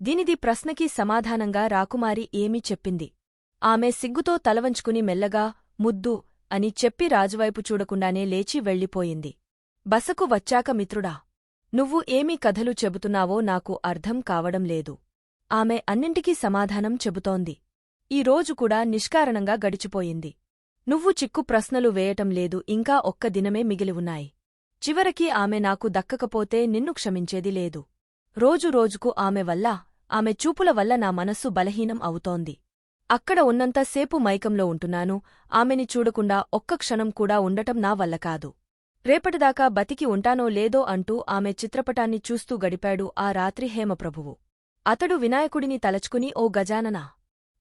దీనిది ప్రశ్నకి సమాధానంగా రాకుమారి ఏమీ చెప్పింది. ఆమె సిగ్గుతో తలవంచుకుని మెల్లగా ముద్దు అని చెప్పి రాజువైపు చూడకుండానే లేచి వెళ్ళిపోయింది. బసకు వచ్చాక మిత్రుడా, నువ్వు ఏమి కథలు చెబుతున్నావో నాకు అర్థం కావడం లేదు. ఆమె అన్నింటికీ సమాధానం చెబుతోంది. ఈ రోజు కూడా నిష్కారణంగా గడిచిపోయింది. నువ్వు చిక్కు ప్రశ్నలు వేయటం లేదు. ఇంకా ఒక్క దినమే మిగిలి ఉన్నాయి. చివరికి ఆమె నాకు దక్కకపోతే నిన్ను క్షమించేది లేదు. రోజు రోజుకు ఆమె వల్ల, ఆమె చూపుల వల్ల నా మనస్సు బలహీనం అవుతోంది. అక్కడ ఉన్నంత సేపు మైకంలో ఉంటున్నాను. ఆమెని చూడకుండా ఒక్క క్షణం కూడా ఉండటం నా వల్ల కాదు. రేపటిదాకా బతికి ఉంటానో లేదో అంటూ ఆమె చిత్రపటాన్ని చూస్తూ గడిపాడు ఆ రాత్రి హేమప్రభువు. అతడు వినాయకుడిని తలచుకుని, ఓ గజాననా,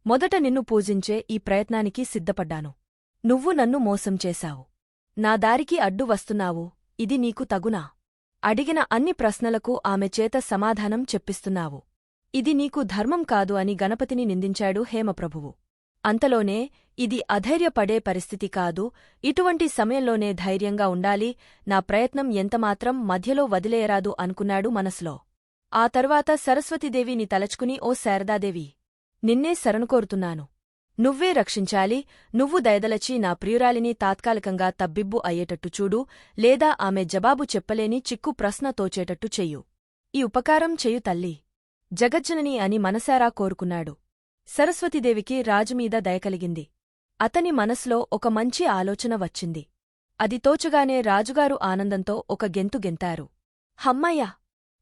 మొదట నిన్ను పూజించే ఈ ప్రయత్నానికి సిద్ధపడ్డాను. నువ్వు నన్ను మోసం చేశావు. నా దారికి అడ్డు వస్తున్నావు. ఇది నీకు తగునా? అడిగిన అన్ని ప్రశ్నలకు ఆమె చేత సమాధానం చెప్పిస్తున్నావు. ఇది నీకు ధర్మం కాదు అని గణపతిని నిందించాడు హేమప్రభువు. అంతలోనే, ఇది అధైర్యపడే పరిస్థితి కాదు. ఇటువంటి సమయంలోనే ధైర్యంగా ఉండాలి. నా ప్రయత్నం ఎంతమాత్రం మధ్యలో వదిలేయరాదు అనుకున్నాడు మనసులో. ఆ తర్వాత సరస్వతీదేవిని తలచుకుని, ఓ శారదాదేవి, నిన్నే శరణుకోరుతున్నాను. నువ్వే రక్షించాలి. నువ్వు దయదలచి నా ప్రియురాలిని తాత్కాలికంగా తబ్బిబ్బు అయ్యేటట్టు చూడు, లేదా ఆమె జవాబు చెప్పలేని చిక్కు ప్రశ్న తోచేటట్టు చెయ్యు. ఈ ఉపకారం చెయ్యు తల్లీ, జగజ్జనని అని మనసారా కోరుకున్నాడు. సరస్వతీదేవికి రాజుమీద దయకలిగింది. అతని మనసులో ఒక మంచి ఆలోచన వచ్చింది. అది తోచగానే రాజుగారు ఆనందంతో ఒక గెంతు గెంతారు. హమ్మయ్య!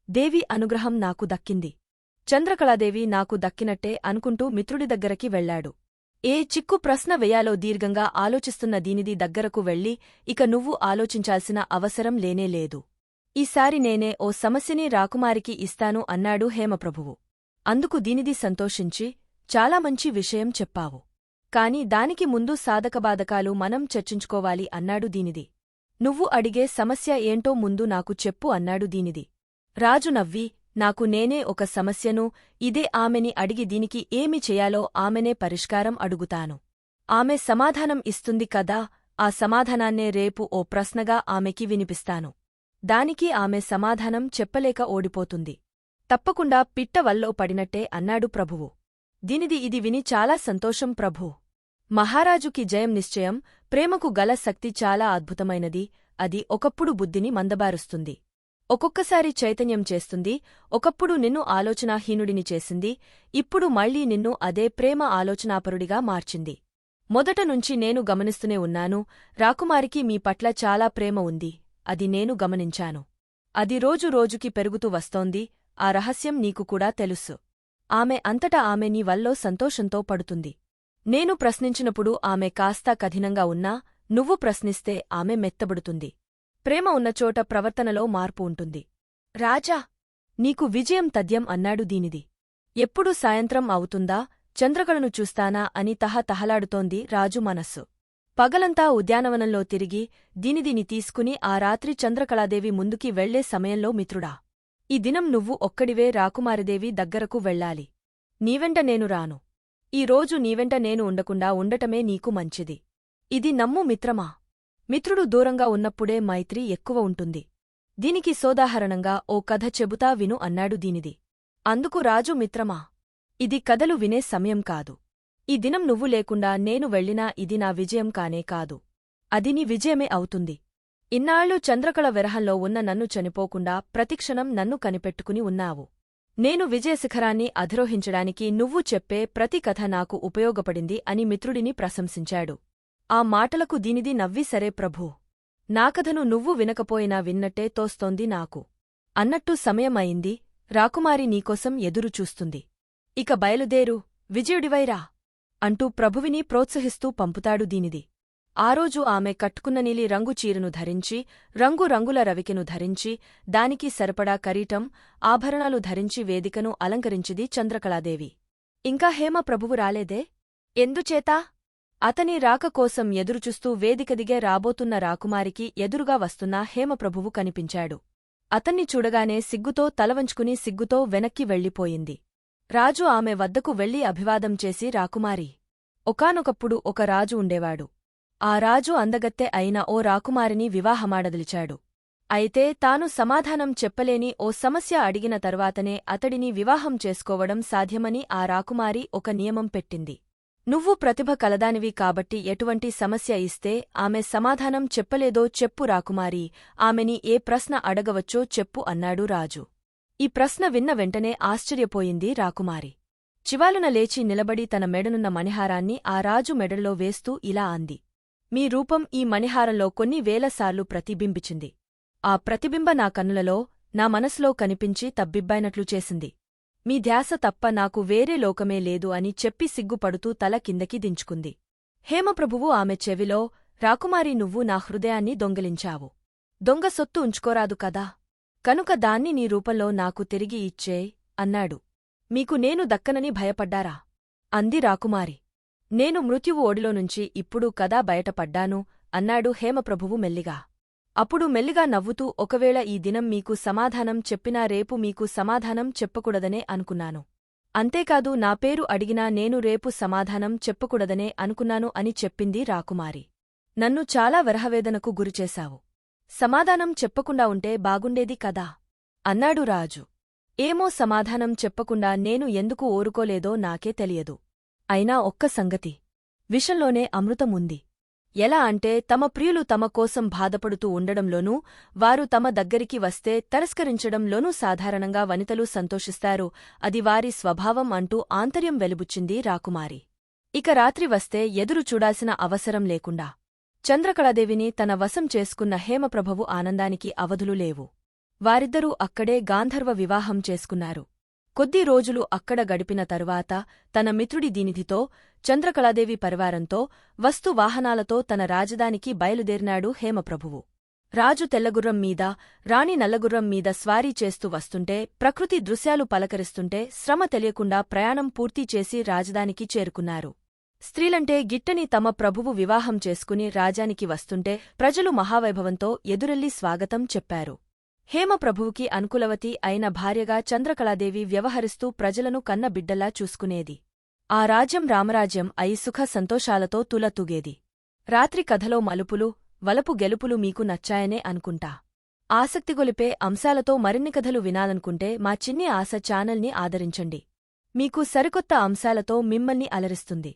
దేవి అనుగ్రహం నాకు దక్కింది. చంద్రకళాదేవి నాకు దక్కినట్టే అనుకుంటూ మిత్రుడి దగ్గరికి వెళ్లాడు. ఏ చిక్కు ప్రశ్న వెయ్యాలో దీర్ఘంగా ఆలోచిస్తున్న దీనిది దగ్గరకు వెళ్ళి, ఇక నువ్వు ఆలోచించాల్సిన అవసరం లేనేలేదు. ఈసారి నేనే ఓ సమస్యని రాకుమారికి ఇస్తాను అన్నాడు హేమప్రభువు. అందుకు దీనిది సంతోషించి, చాలా మంచి విషయం చెప్పావు. కాని దానికి ముందు సాధకబాధకాలు మనం చర్చించుకోవాలి అన్నాడు దీనిది. నువ్వు అడిగే సమస్య ఏంటో ముందు నాకు చెప్పు అన్నాడు దీనిది. రాజు నవ్వి, నాకు నేనే ఒక సమస్యను, ఇదే ఆమెని అడిగి దీనికి ఏమి చెయ్యాలో ఆమెనే పరిష్కారం అడుగుతాను. ఆమె సమాధానం ఇస్తుంది కదా, ఆ సమాధానాన్నే రేపు ఓ ప్రశ్నగా ఆమెకి వినిపిస్తాను. దానికి ఆమె సమాధానం చెప్పలేక ఓడిపోతుంది. తప్పకుండా పిట్ట వల్లో పడినట్టే అన్నాడు ప్రభువు. దీనిది ఇది విని చాలా సంతోషం ప్రభూ. మహారాజుకి జయం నిశ్చయం. ప్రేమకు గల శక్తి చాలా అద్భుతమైనది. అది ఒకప్పుడు బుద్ధిని మందబారుస్తుంది. ఒక్కొక్కసారి చైతన్యం చేస్తుంది. ఒకప్పుడు నిన్ను ఆలోచనాహీనుడిని చేసింది. ఇప్పుడు మళ్లీ నిన్ను అదే ప్రేమ ఆలోచనాపరుడిగా మార్చింది. మొదట నుంచి నేను గమనిస్తూనే ఉన్నాను. రాకుమారికి మీ పట్ల చాలా ప్రేమ ఉంది. అది నేను గమనించాను. అది రోజు రోజుకి పెరుగుతూ వస్తోంది. ఆ రహస్యం నీకు కూడా తెలుసు. ఆమె అంతటా ఆమె నీ వల్లో సంతోషంతో పడుతుంది. నేను ప్రశ్నించినప్పుడు ఆమె కాస్త కఠినంగా ఉన్నా, నువ్వు ప్రశ్నిస్తే ఆమె మెత్తబడుతుంది. ప్రేమ ఉన్నచోట ప్రవర్తనలో మార్పు ఉంటుంది. రాజా, నీకు విజయం తథ్యం అన్నాడు దీనిది. ఎప్పుడు సాయంత్రం అవుతుందా, చంద్రకళను చూస్తానా అని తహతహలాడుతోంది రాజు మనస్సు. పగలంతా ఉద్యానవనంలో తిరిగి దీనిదిని తీసుకుని ఆ రాత్రి చంద్రకళాదేవి ముందుకి వెళ్లే సమయంలో, మిత్రుడా, ఈ దినం నువ్వు ఒక్కడివే రాకుమారిదేవి దగ్గరకు వెళ్ళాలి. నీవెంట నేను రాను. ఈ రోజు నీవెంట నేను ఉండకుండా ఉండటమే నీకు మంచిది. ఇది నమ్ము మిత్రమా. మిత్రుడు దూరంగా ఉన్నప్పుడే మైత్రి ఎక్కువ ఉంటుంది. దీనికి సోదాహరణంగా ఓ కథ చెబుతా విను అన్నాడు దీనిది. అందుకు రాజు, మిత్రమా, ఇది కథలు వినే సమయం కాదు. ఈ దినం నువ్వు లేకుండా నేను వెళ్ళినా ఇది నా విజయం కానే కాదు. అది నీ విజయమే అవుతుంది. ఇన్నాళ్లు చంద్రకళ విరహంలో ఉన్న నన్ను చనిపోకుండా ప్రతిక్షణం నన్ను కనిపెట్టుకుని ఉన్నావు. నేను విజయశిఖరాన్ని అధిరోహించడానికి నువ్వు చెప్పే ప్రతి కథ నాకు ఉపయోగపడింది అని మిత్రుడిని ప్రశంసించాడు. ఆ మాటలకు దీనిది నవ్వి, సరే ప్రభూ, నా కథను నువ్వు వినకపోయినా విన్నట్టే తోస్తోంది నాకు. అన్నట్టు సమయమైంది. రాకుమారి నీకోసం ఎదురుచూస్తుంది. ఇక బయలుదేరు, విజయుడివైరా అంటూ ప్రభువిని ప్రోత్సహిస్తూ పంపుతాడు దీనిది. ఆ రోజు ఆమె కట్టుకున్న నీలి రంగు చీరను ధరించి, రంగురంగుల రవికెను ధరించి, దానికి సరిపడా కరీటం, ఆభరణాలు ధరించి వేదికను అలంకరించిది చంద్రకళాదేవి. ఇంకా హేమప్రభువు రాలేదే? ఎందుచేత? అతని రాక కోసం ఎదురుచూస్తూ వేదిక దిగే రాబోతున్న రాకుమారికి ఎదురుగా వస్తున్న హేమప్రభువు కనిపించాడు. అతన్ని చూడగానే సిగ్గుతో తలవంచుకుని సిగ్గుతో వెనక్కి వెళ్ళిపోయింది. రాజు ఆమె వద్దకు వెళ్లి అభివాదం చేసి, రాకుమారి, ఒకానొకప్పుడు ఒక రాజు ఉండేవాడు. ఆ రాజు అందగత్తె అయిన ఓ రాకుమారిని వివాహమాడదలిచాడు. అయితే తాను సమాధానం చెప్పలేని ఓ సమస్య అడిగిన తర్వాతనే అతడిని వివాహం చేసుకోవడం సాధ్యమని ఆ రాకుమారి ఒక నియమం పెట్టింది. నువ్వు ప్రతిభ కలదానివి కాబట్టి ఎటువంటి సమస్య ఇస్తే ఆమె సమాధానం చెప్పలేదో చెప్పు రాకుమారీ, ఆమెని ఏ ప్రశ్న అడగవచ్చో చెప్పు అన్నాడు రాజు. ఈ ప్రశ్న విన్న వెంటనే ఆశ్చర్యపోయింది రాకుమారి. చివాలున లేచి నిలబడి తన మెడనున్న మణిహారాన్ని ఆ రాజు మెడలో వేస్తూ ఇలా అంది. మీ రూపం ఈ మణిహారంలో కొన్ని వేలసార్లు ప్రతిబింబించింది. ఆ ప్రతిబింబ నా కన్నులలో, నా మనసులో కనిపించి తబ్బిబ్బైనట్లు చేసింది. మీ ధ్యాస తప్ప నాకు వేరే లోకమే లేదు అని చెప్పి సిగ్గుపడుతూ తల కిందకి దించుకుంది. హేమప్రభువు ఆమె చెవిలో, రాకుమారి నువ్వు నా హృదయాన్ని దొంగిలించావు. దొంగ సొత్తు ఉంచుకోరాదు కదా, కనుక దాన్ని నీ రూపంలో నాకు తిరిగి ఇచ్చేయ్ అన్నాడు. మీకు నేను దక్కనని భయపడ్డారా? అంది రాకుమారి. నేను మృత్యువు ఓడిలోనుంచి ఇప్పుడు కదా బయటపడ్డాను అన్నాడు హేమప్రభువు మెల్లిగా. అప్పుడు మెల్లిగా నవ్వుతూ ఒకవేళ ఈ దినం మీకు సమాధానం చెప్పినా రేపు మీకు సమాధానం చెప్పకూడదనే అనుకున్నాను. అంతేకాదు నా పేరు అడిగినా నేను రేపు సమాధానం చెప్పకూడదనే అనుకున్నాను అని చెప్పింది రాకుమారి. నన్ను చాలా వరహవేదనకు గురిచేశావు. సమాధానం చెప్పకుండా ఉంటే బాగుండేది కదా అన్నాడు రాజు. ఏమో సమాధానం చెప్పకుండా నేను ఎందుకు ఊరుకోలేదో నాకే తెలియదు. అయినా ఒక్క సంగతి, విషంలోనే అమృతముంది. ఎలా అంటే తమ ప్రియులు తమ కోసం బాధపడుతూ ఉండడంలోనూ, వారు తమ దగ్గరికి వస్తే తిరస్కరించడంలోనూ సాధారణంగా వనితలు సంతోషిస్తారు, అది వారి స్వభావం అంటూ ఆంతర్యం వెలుబుచ్చింది రాకుమారి. ఇక రాత్రి వస్తే ఎదురు చూడాల్సిన అవసరం లేకుండా చంద్రకళాదేవిని తన వశం చేసుకున్న హేమప్రభువు ఆనందానికి అవధులు లేవు. వారిద్దరూ అక్కడే గాంధర్వ వివాహం చేసుకున్నారు. కొద్ది రోజులు అక్కడ గడిపిన తరువాత తన మిత్రుడి దీనిధితో, చంద్రకళాదేవి పరివారంతో, వస్తు వాహనాలతో తన రాజధానికి బయలుదేరినాడు హేమప్రభువు. రాజు తెల్లగుర్రం మీద, రాణి నల్లగుర్రం మీద స్వారీ చేస్తూ వస్తుంటే, ప్రకృతి దృశ్యాలు పలకరిస్తుంటే శ్రమ తెలియకుండా ప్రయాణం పూర్తి చేసి రాజధానికి చేరుకున్నారు. స్త్రీలంటే గిట్టని తమ ప్రభువు వివాహం చేసుకుని రాజానికి వస్తుంటే ప్రజలు మహావైభవంతో ఎదురెళ్లి స్వాగతం చెప్పారు. హేమప్రభువుకి అనుకూలవతి అయిన భార్యగా చంద్రకళాదేవి వ్యవహరిస్తూ ప్రజలను కన్నబిడ్డలా చూసుకునేది. ఆ రాజ్యం రామరాజ్యం అయి సుఖ సంతోషాలతో తులతూగేది. రాత్రి కథలో మలుపులు, వలపు గెలుపులు మీకు నచ్చాయనే అనుకుంటా. ఆసక్తిగొలిపే అంశాలతో మరిన్ని కథలు వినాలనుకుంటే మా చిన్ని ఆశ ఛానల్ని ఆదరించండి. మీకు సరికొత్త అంశాలతో మిమ్మల్ని అలరిస్తుంది.